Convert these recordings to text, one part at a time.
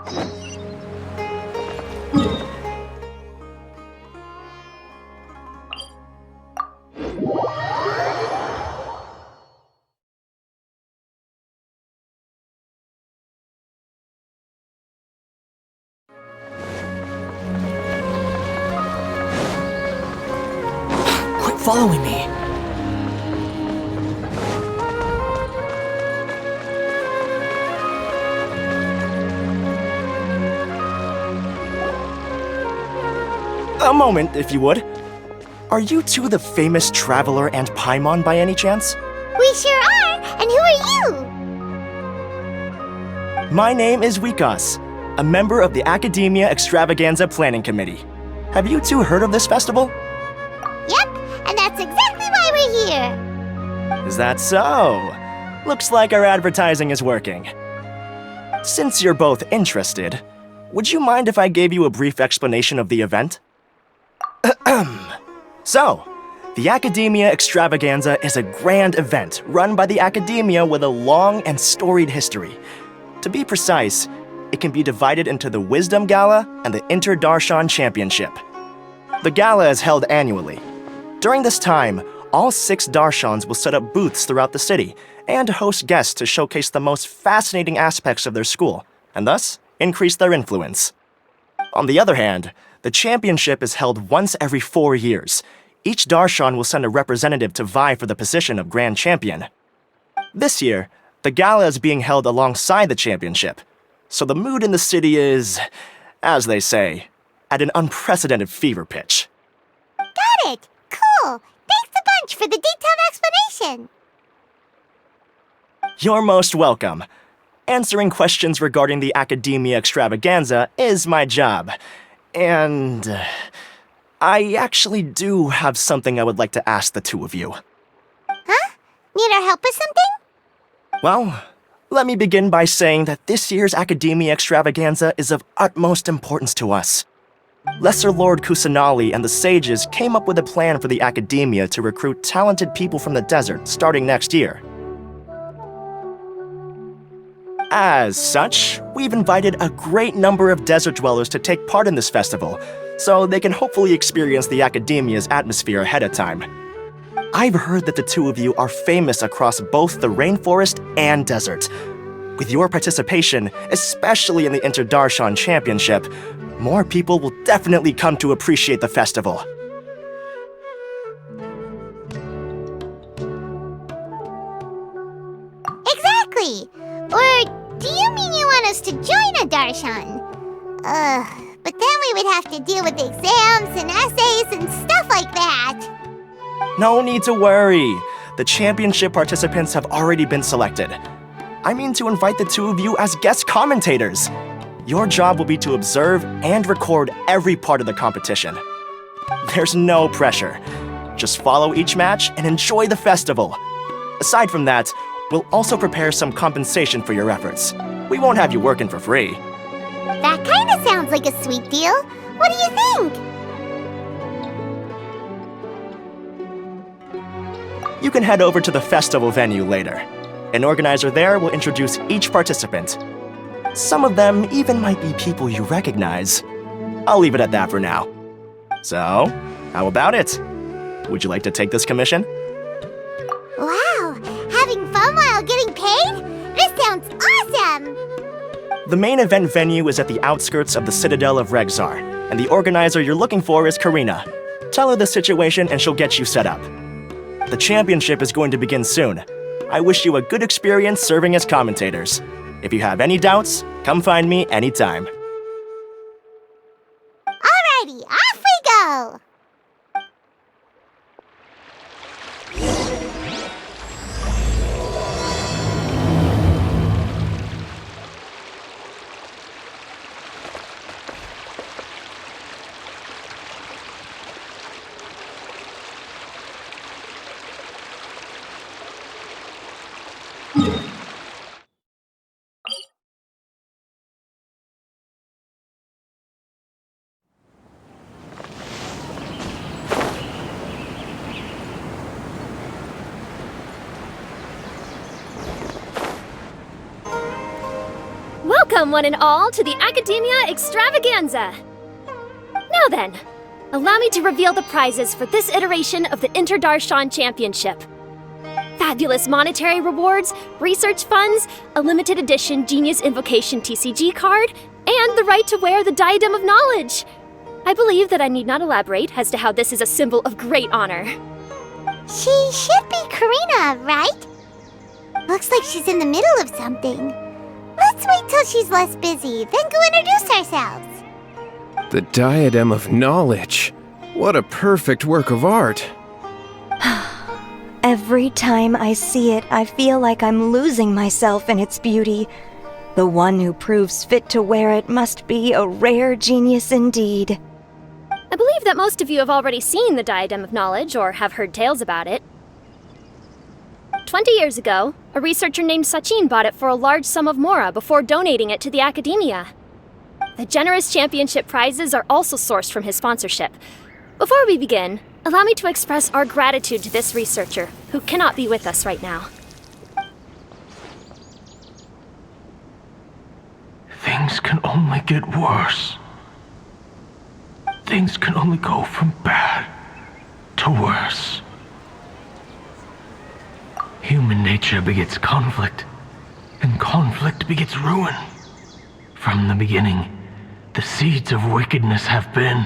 Quit following me. A moment, if you would. Are you two the famous Traveler and Paimon by any chance? We sure are! And who are you? My name is Wikas, a member of the Academia Extravaganza Planning Committee. Have you two heard of this festival? Yep, and that's exactly why we're here. Is that so? Looks like our advertising is working. Since you're both interested, would you mind if I gave you a brief explanation of the event? So, the Academia Extravaganza is a grand event run by the Academia with a long and storied history. To be precise, it can be divided into the Wisdom Gala and the Inter-Darshan Championship. The gala is held annually. During this time, all 6 Darshans will set up booths throughout the city and host guests to showcase the most fascinating aspects of their school, and thus increase their influence. On the other hand, the championship is held once every 4 years. Each Darshan will send a representative to vie for the position of Grand Champion. This year, the gala is being held alongside the championship, so the mood in the city is, as they say, at an unprecedented fever pitch. Got it! Cool! Thanks a bunch for the detailed explanation! You're most welcome. Answering questions regarding the Academia Extravaganza is my job. And I actually do have something I would like to ask the two of you. Huh? Need our help with something? Well, let me begin by saying that this year's Academia Extravaganza is of utmost importance to us. Lesser Lord Kusanali and the sages came up with a plan for the Academia to recruit talented people from the desert starting next year. As such, we've invited a great number of desert dwellers to take part in this festival, so they can hopefully experience the Academia's atmosphere ahead of time. I've heard that the two of you are famous across both the rainforest and desert. With your participation, especially in the Inter-Darshan Championship, more people will definitely come to appreciate the festival. Exactly! Or do you mean you want us to join a Darshan? But then we would have to deal with exams and essays and stuff like that. No need to worry. The championship participants have already been selected. I mean to invite the two of you as guest commentators. Your job will be to observe and record every part of the competition. There's no pressure. Just follow each match and enjoy the festival. Aside from that, we'll also prepare some compensation for your efforts. We won't have you working for free. That kind of sounds like a sweet deal. What do you think? You can head over to the festival venue later. An organizer there will introduce each participant. Some of them even might be people you recognize. I'll leave it at that for now. So, how about it? Would you like to take this commission? Wow! Having fun while getting paid? This sounds awesome! The main event venue is at the outskirts of the Citadel of Regzar, and the organizer you're looking for is Karina. Tell her the situation and she'll get you set up. The championship is going to begin soon. I wish you a good experience serving as commentators. If you have any doubts, come find me anytime. Alrighty, off we go! Welcome, one and all, to the Academia Extravaganza! Now then, allow me to reveal the prizes for this iteration of the Inter-Darshan Championship. Fabulous monetary rewards, research funds, a limited edition Genius Invocation TCG card, and the right to wear the Diadem of Knowledge. I believe that I need not elaborate as to how this is a symbol of great honor. She should be Karina, right? Looks like she's in the middle of something. Let's wait till she's less busy, then go introduce ourselves. The Diadem of Knowledge. What a perfect work of art. Every time I see it, I feel like I'm losing myself in its beauty. The one who proves fit to wear it must be a rare genius indeed. I believe that most of you have already seen the Diadem of Knowledge or have heard tales about it. 20 years ago, a researcher named Sachin bought it for a large sum of mora before donating it to the Academia. The generous championship prizes are also sourced from his sponsorship. Before we begin, allow me to express our gratitude to this researcher, who cannot be with us right now. Things can only get worse. Things can only go from bad to worse. Human nature begets conflict, and conflict begets ruin. From the beginning, the seeds of wickedness have been.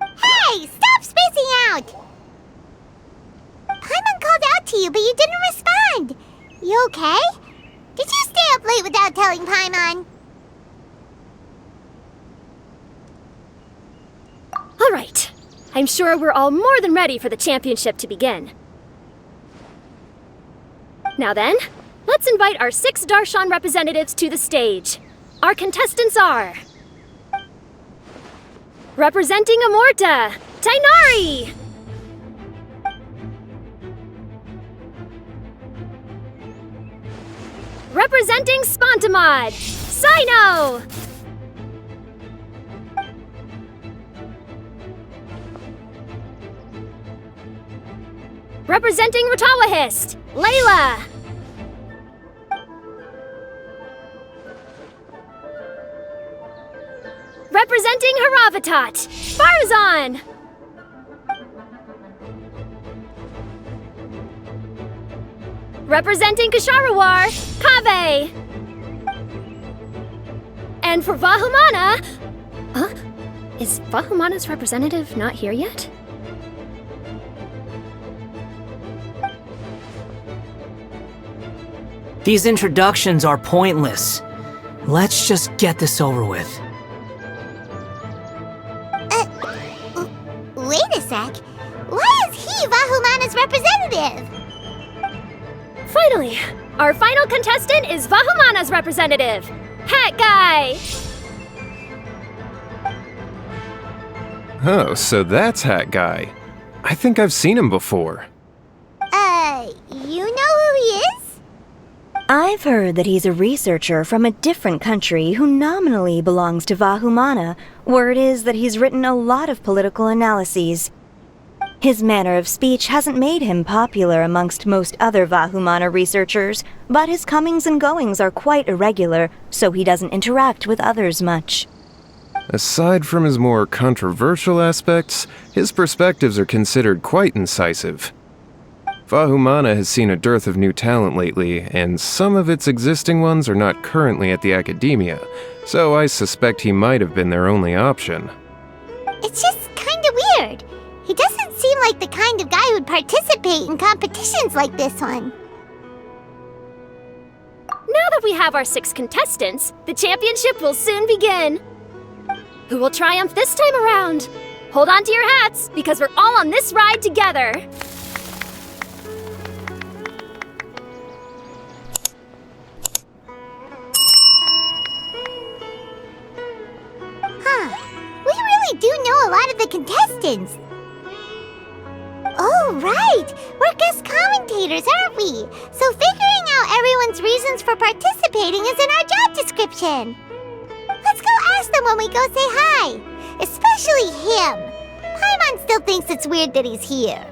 Hey, stop spacing out! Paimon called out to you, but you didn't respond. You okay? Did you stay up late without telling Paimon? All right. I'm sure we're all more than ready for the championship to begin. Now then, let's invite our 6 Darshan representatives to the stage. Our contestants are... Representing Amorta, Tainari! Representing Spontamod, Sino! Representing Ratawahist, Layla! Representing Haravatat, Farzan! Representing Kasharawar, Kaveh! And for Vahumana... Huh? Is Vahumana's representative not here yet? These introductions are pointless. Let's just get this over with. Wait a sec. Why is he Vahumana's representative? Finally, our final contestant is Vahumana's representative, Hat Guy! Oh, so that's Hat Guy. I think I've seen him before. You know who he is? I've heard that he's a researcher from a different country who nominally belongs to Vahumana. Word is that he's written a lot of political analyses. His manner of speech hasn't made him popular amongst most other Vahumana researchers, but his comings and goings are quite irregular, so he doesn't interact with others much. Aside from his more controversial aspects, his perspectives are considered quite incisive. Vahumana has seen a dearth of new talent lately, and some of its existing ones are not currently at the Academia, so I suspect he might have been their only option. It's just kinda weird. He doesn't seem like the kind of guy who'd participate in competitions like this one. Now that we have our 6 contestants, the championship will soon begin. Who will triumph this time around? Hold on to your hats, because we're all on this ride together. We really do know a lot of the contestants. Oh, right! We're guest commentators, aren't we? So figuring out everyone's reasons for participating is in our job description. Let's go ask them when we go say hi. Especially him. Paimon still thinks it's weird that he's here.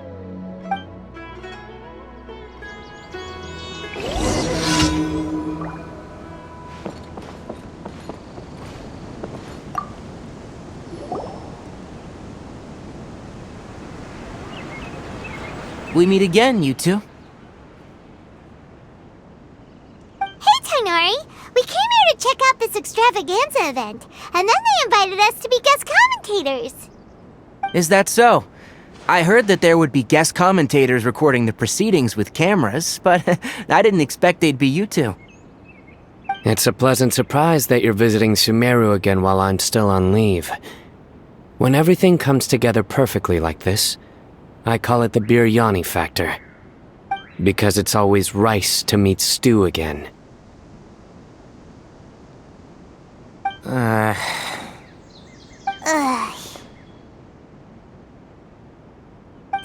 we meet again, you two. Hey, Tainari! We came here to check out this extravaganza event, and then they invited us to be guest commentators. Is that so? I heard that there would be guest commentators recording the proceedings with cameras, but I didn't expect they'd be you two. It's a pleasant surprise that you're visiting Sumeru again while I'm still on leave. When everything comes together perfectly like this, I call it the biryani factor. Because it's always rice to meet stew again. Ugh.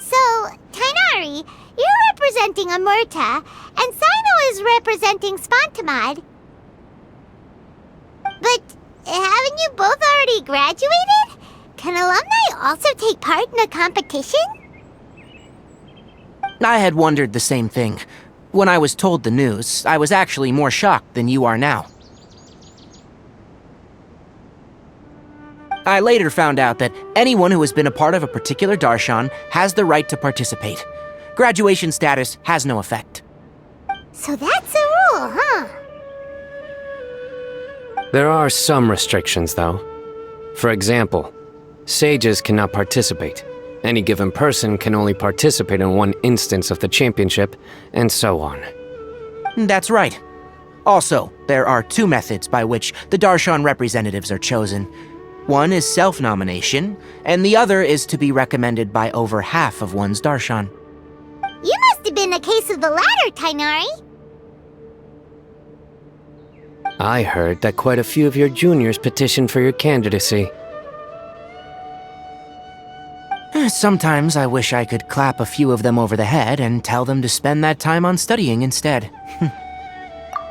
So, Tainari, you're representing Amurta, and Sino is representing Spantamad. But haven't you both already graduated? Can alumni also take part in a competition? I had wondered the same thing. When I was told the news, I was actually more shocked than you are now. I later found out that anyone who has been a part of a particular darshan has the right to participate. Graduation status has no effect. So that's a rule, huh? There are some restrictions, though. For example, sages cannot participate. Any given person can only participate in one instance of the championship, and so on. That's right. Also, there are two methods by which the darshan representatives are chosen. One is self-nomination, and the other is to be recommended by over half of one's darshan. You must have been a case of the latter, Tainari. I heard that quite a few of your juniors petitioned for your candidacy. Sometimes I wish I could clap a few of them over the head and tell them to spend that time on studying instead.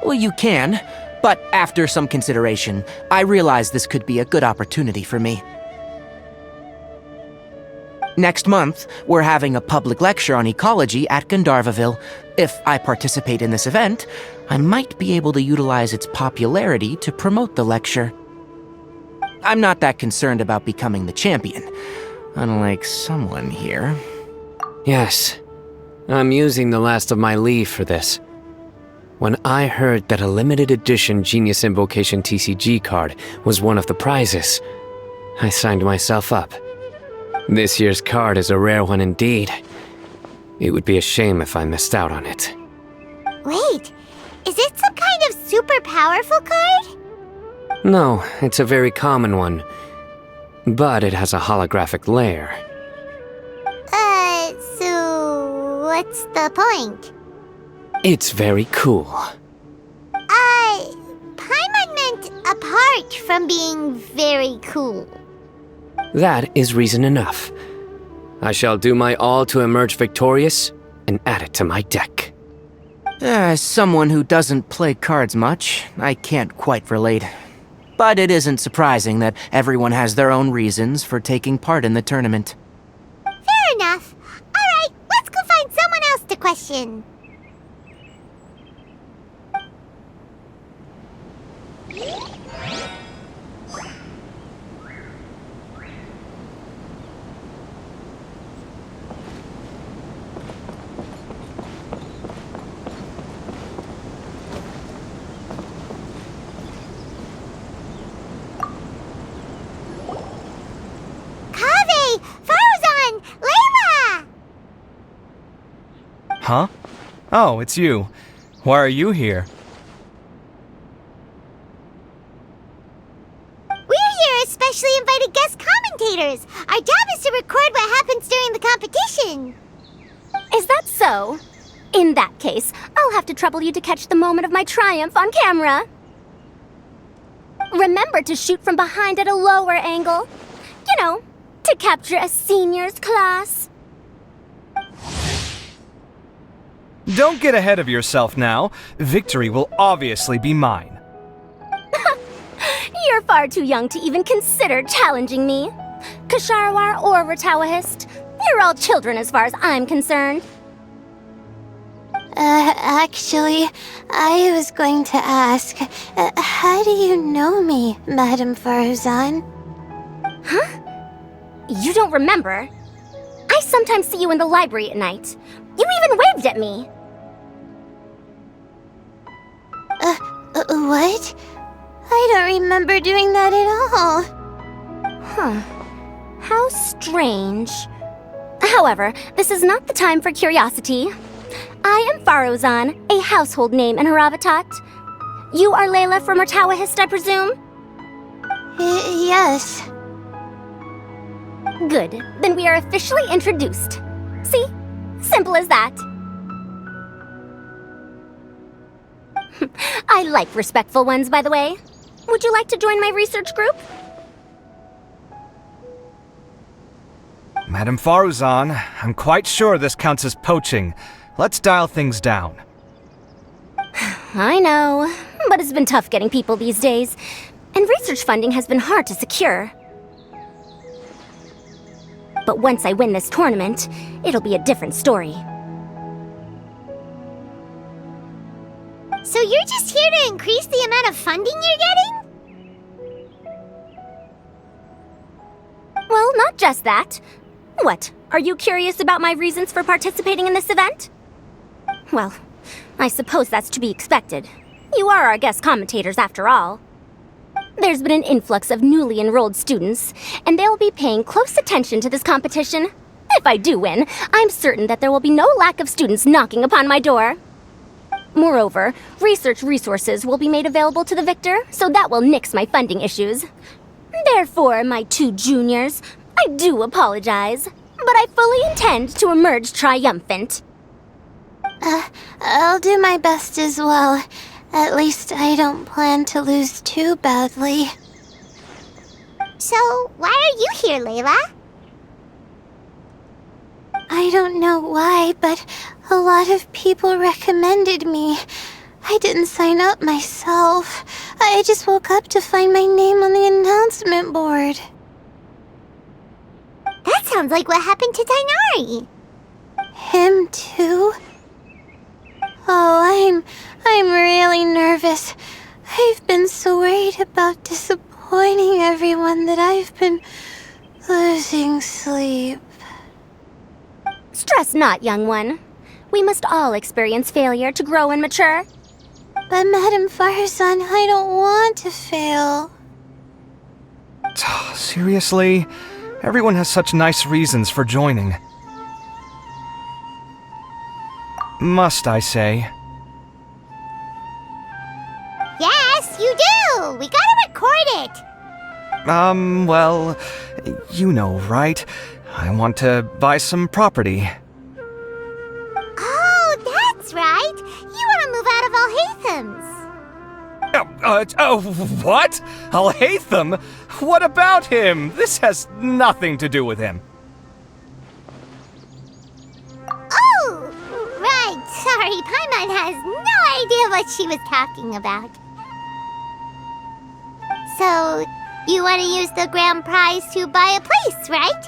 Well, you can, but after some consideration, I realize this could be a good opportunity for me. Next month, we're having a public lecture on ecology at Gandharvaville. If I participate in this event, I might be able to utilize its popularity to promote the lecture. I'm not that concerned about becoming the champion, unlike someone here. Yes, I'm using the last of my leave for this. When I heard that a limited edition Genius Invocation TCG card was one of the prizes, I signed myself up. This year's card is a rare one indeed. It would be a shame if I missed out on it. Wait, is it some kind of super powerful card? No, it's a very common one. But it has a holographic layer. So what's the point? It's very cool. Paimon meant apart from being very cool. That is reason enough. I shall do my all to emerge victorious and add it to my deck. As someone who doesn't play cards much, I can't quite relate. But it isn't surprising that everyone has their own reasons for taking part in the tournament. Fair enough. Alright, let's go find someone else to question. Huh? Oh, it's you. Why are you here? We're here as specially invited guest commentators. Our job is to record what happens during the competition. Is that so? In that case, I'll have to trouble you to catch the moment of my triumph on camera. Remember to shoot from behind at a lower angle. You know, to capture a seniors class. Don't get ahead of yourself now. Victory will obviously be mine. You're far too young to even consider challenging me. Kasharwar or Ratawahist, you're all children as far as I'm concerned. Actually, I was going to ask, how do you know me, Madame Faruzan? Huh? You don't remember? I sometimes see you in the library at night. You even waved at me! What? I don't remember doing that at all. Huh. How strange. However, this is not the time for curiosity. I am Faruzan, a household name in Haravatat. You are Layla from Murtawahist, I presume? Yes. Good. Then we are officially introduced. See? Simple as that. I like respectful ones, by the way. Would you like to join my research group? Madam Faruzan, I'm quite sure this counts as poaching. Let's dial things down. I know, but it's been tough getting people these days, and research funding has been hard to secure. But once I win this tournament, it'll be a different story. So you're just here to increase the amount of funding you're getting? Well, not just that. What, are you curious about my reasons for participating in this event? Well, I suppose that's to be expected. You are our guest commentators after all. There's been an influx of newly enrolled students, and they'll be paying close attention to this competition. If I do win, I'm certain that there will be no lack of students knocking upon my door. Moreover, research resources will be made available to the victor, so that will nix my funding issues. Therefore, my two juniors, I do apologize, but I fully intend to emerge triumphant. I'll do my best as well. At least I don't plan to lose too badly. So, why are you here, Layla? I don't know why, but a lot of people recommended me. I didn't sign up myself. I just woke up to find my name on the announcement board. That sounds like what happened to Dainari. Him too? Oh, I'm really nervous. I've been so worried about disappointing everyone that I've been losing sleep. Stress not, young one. We must all experience failure to grow and mature. But Madam Faruzan, I don't want to fail. Seriously? Everyone has such nice reasons for joining. Must I say? Yes, you do! We gotta record it! Well, you know, right? I want to buy some property. Oh, that's right! You want to move out of Al-Haytham's. What? Al-Haytham? What about him? This has nothing to do with him. Oh, right. Sorry, Paimon has no idea what she was talking about. So, you want to use the grand prize to buy a place, right?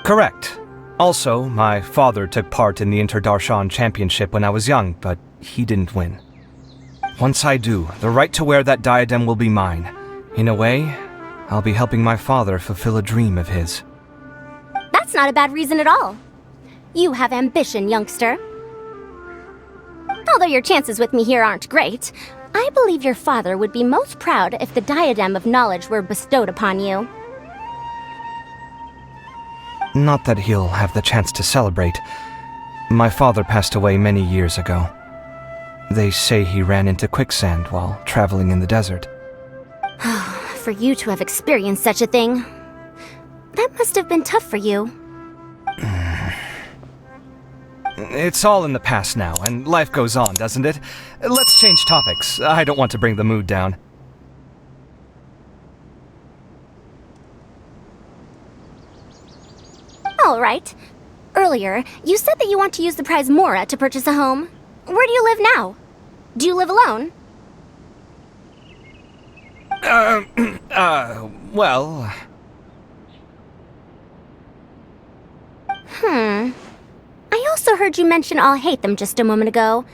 Correct. Also, my father took part in the Inter-Darshan Championship when I was young, but he didn't win. Once I do, the right to wear that diadem will be mine. In a way, I'll be helping my father fulfill a dream of his. That's not a bad reason at all. You have ambition, youngster. Although your chances with me here aren't great, I believe your father would be most proud if the diadem of knowledge were bestowed upon you. Not that he'll have the chance to celebrate. My father passed away many years ago. They say he ran into quicksand while traveling in the desert. For you to have experienced such a thing, that must have been tough for you. It's all in the past now, and life goes on, doesn't it? Let's change topics. I don't want to bring the mood down. All right. Earlier, you said that you want to use the prize Mora to purchase a home. Where do you live now? Do you live alone? Well... I also heard you mention Al-Haytham just a moment ago.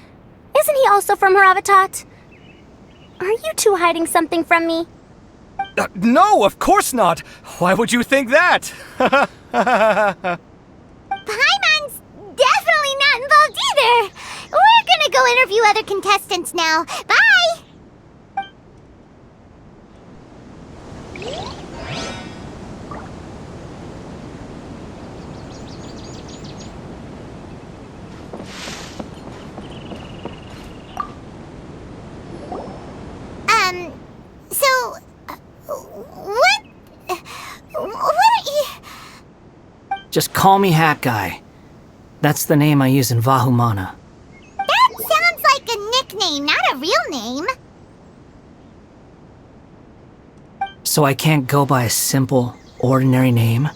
Isn't he also from Haravatat? Are you two hiding something from me? No, of course not! Why would you think that? there! We're gonna go interview other contestants now. Bye! What are you... Just call me Hat Guy. That's the name I use in Vahumana. That sounds like a nickname, not a real name. So I can't go by a simple, ordinary name?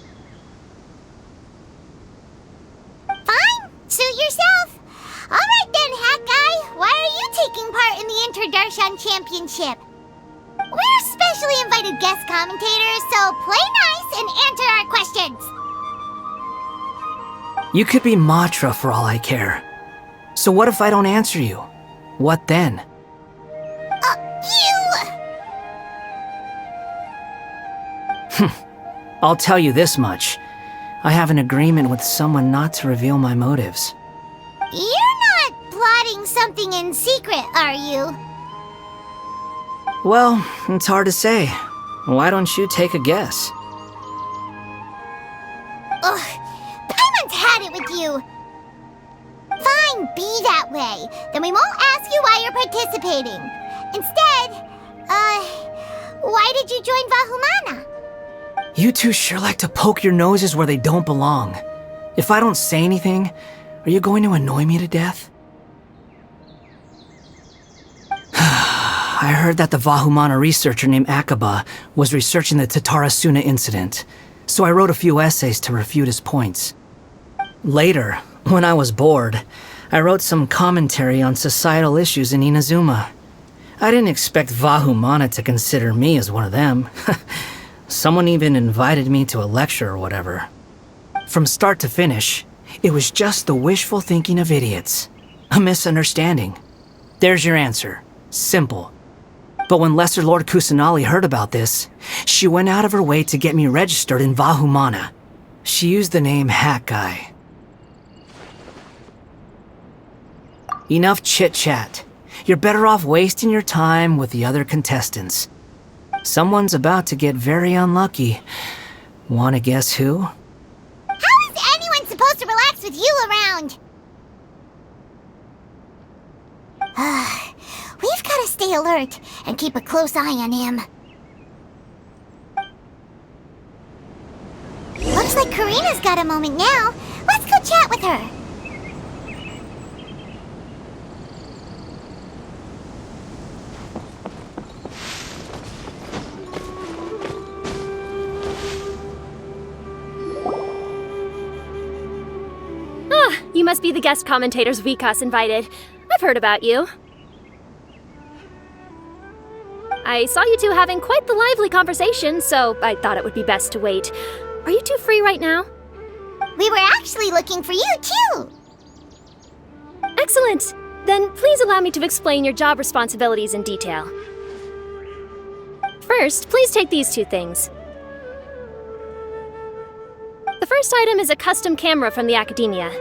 Fine, suit yourself. Alright then, Hat Guy, why are you taking part in the Interdarshan Championship? We're specially invited guest commentators, so play nice and answer our questions. You could be Matra for all I care. So what if I don't answer you? What then? I'll tell you this much. I have an agreement with someone not to reveal my motives. You're not plotting something in secret, are you? Well, it's hard to say. Why don't you take a guess? Ugh, Paimon's had it with you. Fine, be that way. Then we won't ask you why you're participating. Instead, why did you join Vahumana? You two sure like to poke your noses where they don't belong. If I don't say anything, are you going to annoy me to death? I heard that the Vahumana researcher named Akaba was researching the Tatarasuna incident, so I wrote a few essays to refute his points. Later, when I was bored, I wrote some commentary on societal issues in Inazuma. I didn't expect Vahumana to consider me as one of them. Someone even invited me to a lecture or whatever. From start to finish, it was just the wishful thinking of idiots. A misunderstanding. There's your answer. Simple. But when Lesser Lord Kusanali heard about this, she went out of her way to get me registered in Vahumana. She used the name Hat Guy. Enough chit-chat. You're better off wasting your time with the other contestants. Someone's about to get very unlucky. Wanna guess who? How is anyone supposed to relax with you around? We've gotta stay alert and keep a close eye on him. Looks like Karina's got a moment now. Let's go chat with her. You must be the guest commentators Vikas invited. I've heard about you. I saw you two having quite the lively conversation, so I thought it would be best to wait. Are you two free right now? We were actually looking for you, too. Excellent! Then please allow me to explain your job responsibilities in detail. First, please take these two things. The first item is a custom camera from the Academia.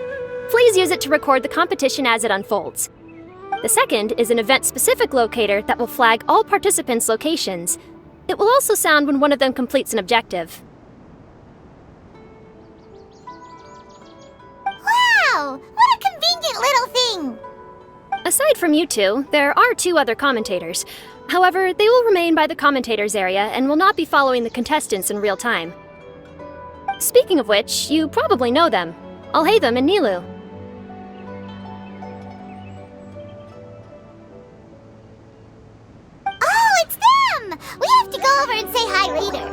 Please use it to record the competition as it unfolds. The second is an event-specific locator that will flag all participants' locations. It will also sound when one of them completes an objective. Wow! What a convenient little thing! Aside from you two, there are two other commentators. However, they will remain by the commentators area and will not be following the contestants in real time. Speaking of which, you probably know them. Alhaitham and Nilu. Oh, it's them! We have to go over and say hi later.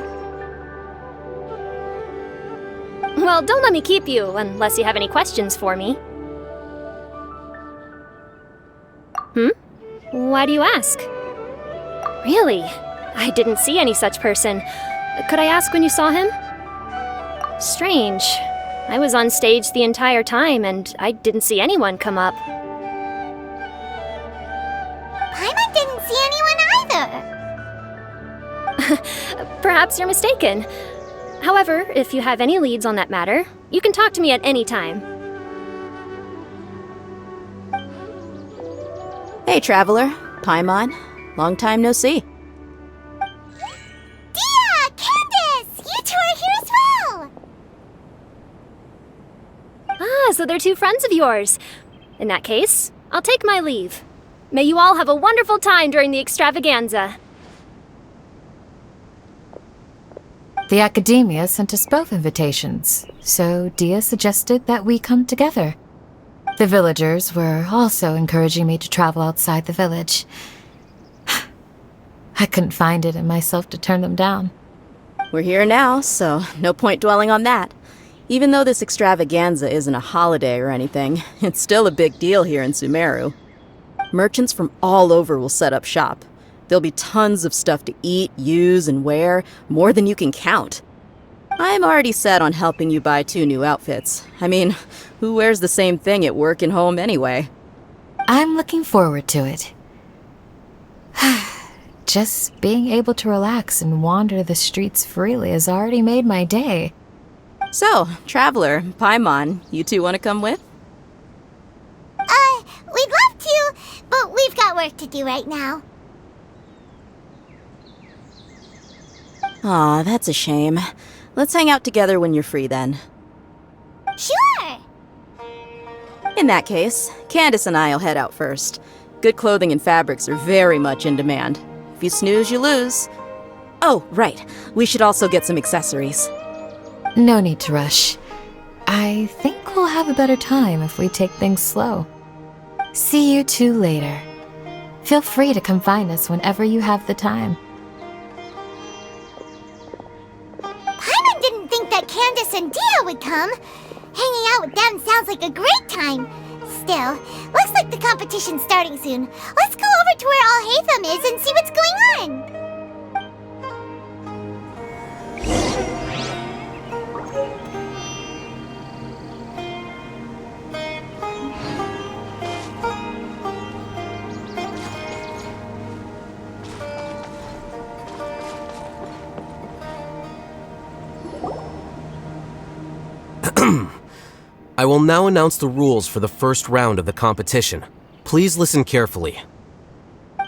Well, don't let me keep you, unless you have any questions for me. Why do you ask? Really? I didn't see any such person. Could I ask when you saw him? Strange. I was on stage the entire time, and I didn't see anyone come up. Paimon didn't see anyone either. Perhaps you're mistaken. However, if you have any leads on that matter, you can talk to me at any time. Hey, Traveler. Paimon. Long time no see. Dia! Candace! You two are here as well! Ah, so they're two friends of yours. In that case, I'll take my leave. May you all have a wonderful time during the extravaganza. The Academia sent us both invitations, so Dia suggested that we come together. The villagers were also encouraging me to travel outside the village. I couldn't find it in myself to turn them down. We're here now, so no point dwelling on that. Even though this extravaganza isn't a holiday or anything, it's still a big deal here in Sumeru. Merchants from all over will set up shop. There'll be tons of stuff to eat, use, and wear, more than you can count. I'm already set on helping you buy 2 new outfits. I mean, who wears the same thing at work and home anyway? I'm looking forward to it. Just being able to relax and wander the streets freely has already made my day. So, Traveler, Paimon, you two want to come with? We'd love to, but we've got work to do right now. Aw, that's a shame. Let's hang out together when you're free then. Sure! In that case, Candace and I'll head out first. Good clothing and fabrics are very much in demand. If you snooze, you lose. Oh, right. We should also get some accessories. No need to rush. I think we'll have a better time if we take things slow. See you two later. Feel free to come find us whenever you have the time. Paimon didn't think that Candace and Dia would come. Hanging out with them sounds like a great time. Still, looks like the competition's starting soon. Let's go over to where Alhaitham is and see what's going on. I will now announce the rules for the first round of the competition. Please listen carefully.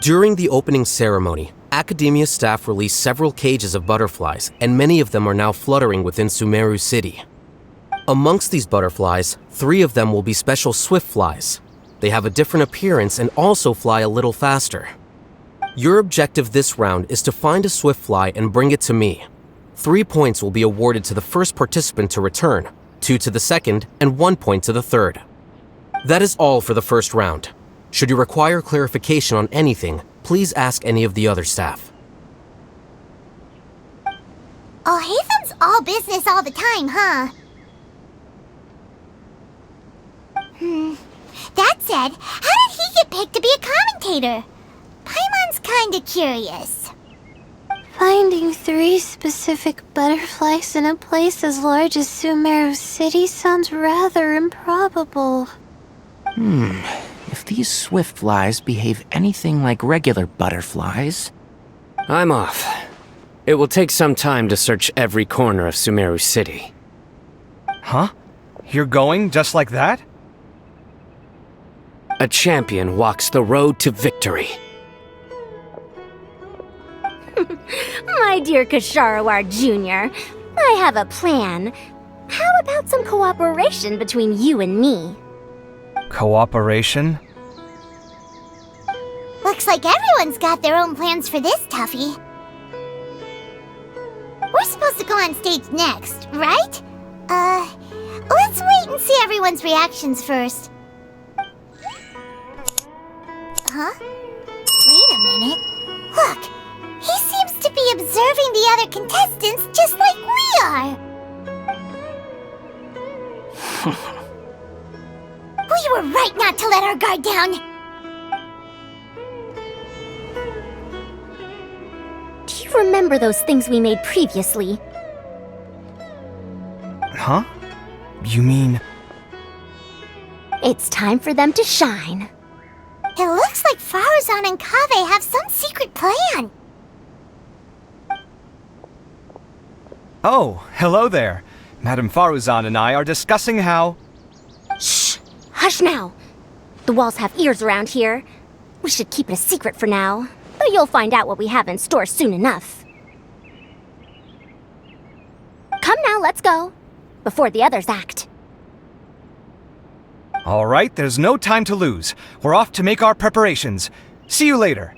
During the opening ceremony, Academia staff released several cages of butterflies, and many of them are now fluttering within Sumeru City. Amongst these butterflies, 3 of them will be special swift flies. They have a different appearance and also fly a little faster. Your objective this round is to find a swift fly and bring it to me. 3 points will be awarded to the first participant to return, 2 to the second, and 1 point to the third. That is all for the first round. Should you require clarification on anything, please ask any of the other staff. Alhaitham's all business all the time, huh? That said, how did he get picked to be a commentator? Paimon's kinda curious. Finding 3 specific butterflies in a place as large as Sumeru City sounds rather improbable. If these swift flies behave anything like regular butterflies... I'm off. It will take some time to search every corner of Sumeru City. Huh? You're going just like that? A champion walks the road to victory. My dear Kasharawar Jr., I have a plan. How about some cooperation between you and me? Cooperation? Looks like everyone's got their own plans for this, Tuffy. We're supposed to go on stage next, right? Let's wait and see everyone's reactions first. Huh? Wait a minute. Look! He seems to be observing the other contestants just like we are! We were right not to let our guard down! Do you remember those things we made previously? Huh? You mean... It's time for them to shine. It looks like Faruzan and Kaveh have some secret plan. Oh, hello there. Madame Faruzan and I are discussing how... Shh! Hush now! The walls have ears around here. We should keep it a secret for now, but you'll find out what we have in store soon enough. Come now, let's go. Before the others act. All right, there's no time to lose. We're off to make our preparations. See you later.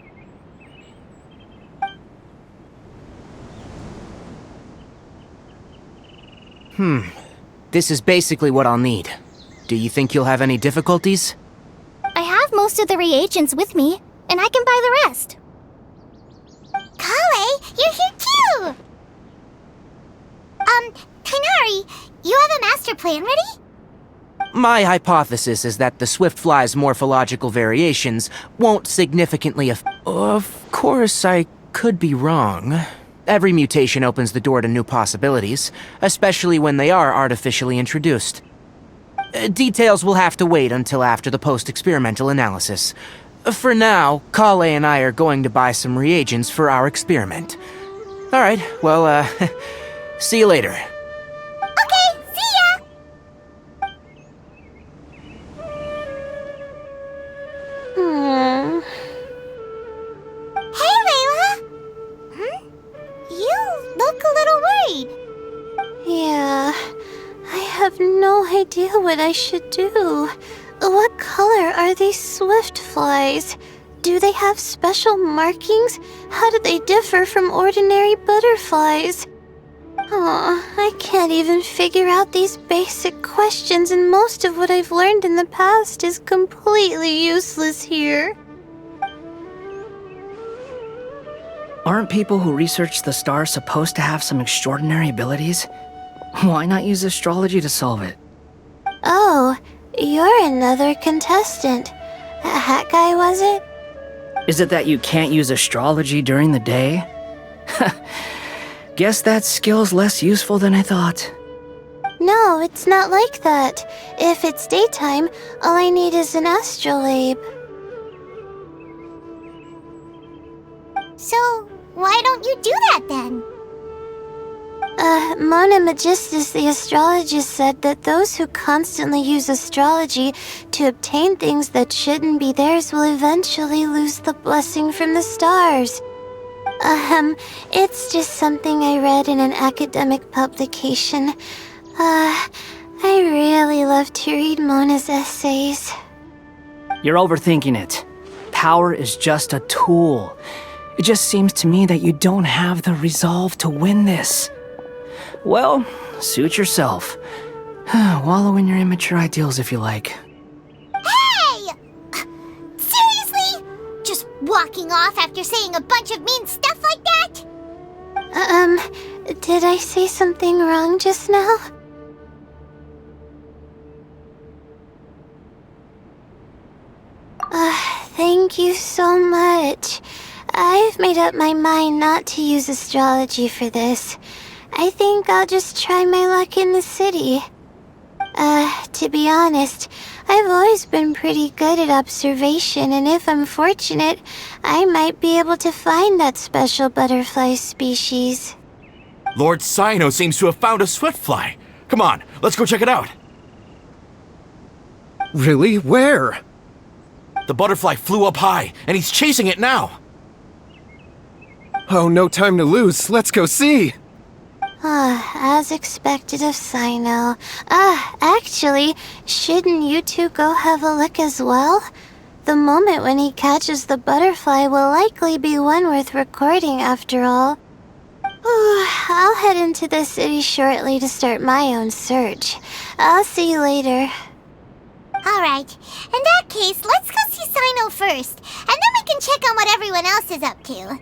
This is basically what I'll need. Do you think you'll have any difficulties? I have most of the reagents with me, and I can buy the rest. Kale, you're here too! Kainari, you have a master plan ready? My hypothesis is that the Swiftfly's morphological variations won't significantly Of course, I could be wrong. Every mutation opens the door to new possibilities, especially when they are artificially introduced. Details will have to wait until after the post-experimental analysis. For now, Kale and I are going to buy some reagents for our experiment. Alright, well, see you later. Okay, see ya! Hey, Layla! You look a little worried. Yeah, I have no idea what I should do. What color are these swift flies? Do they have special markings? How do they differ from ordinary butterflies? I can't even figure out these basic questions, and most of what I've learned in the past is completely useless here. Aren't people who research the stars supposed to have some extraordinary abilities? Why not use astrology to solve it? Oh, you're another contestant. That guy, was it? Is it that you can't use astrology during the day? Guess that skill's less useful than I thought. No, it's not like that. If it's daytime, all I need is an astrolabe. So, why don't you do that then? Mona Magistus, the astrologist, said that those who constantly use astrology to obtain things that shouldn't be theirs will eventually lose the blessing from the stars. It's just something I read in an academic publication. I really love to read Mona's essays. You're overthinking it. Power is just a tool. It just seems to me that you don't have the resolve to win this. Well, suit yourself. Wallow in your immature ideals if you like. Hey! Seriously? Just walking off after saying a bunch of mean stuff like that? Did I say something wrong just now? Thank you so much. I've made up my mind not to use astrology for this. I think I'll just try my luck in the city. To be honest, I've always been pretty good at observation, and if I'm fortunate, I might be able to find that special butterfly species. Lord Cyno seems to have found a swiftfly. Come on, let's go check it out. Really? Where? The butterfly flew up high, and he's chasing it now. Oh, no time to lose. Let's go see. As expected of Cyno. Actually, shouldn't you two go have a look as well? The moment when he catches the butterfly will likely be one worth recording after all. I'll head into the city shortly to start my own search. I'll see you later. Alright, in that case, let's go see Cyno first, and then we can check on what everyone else is up to.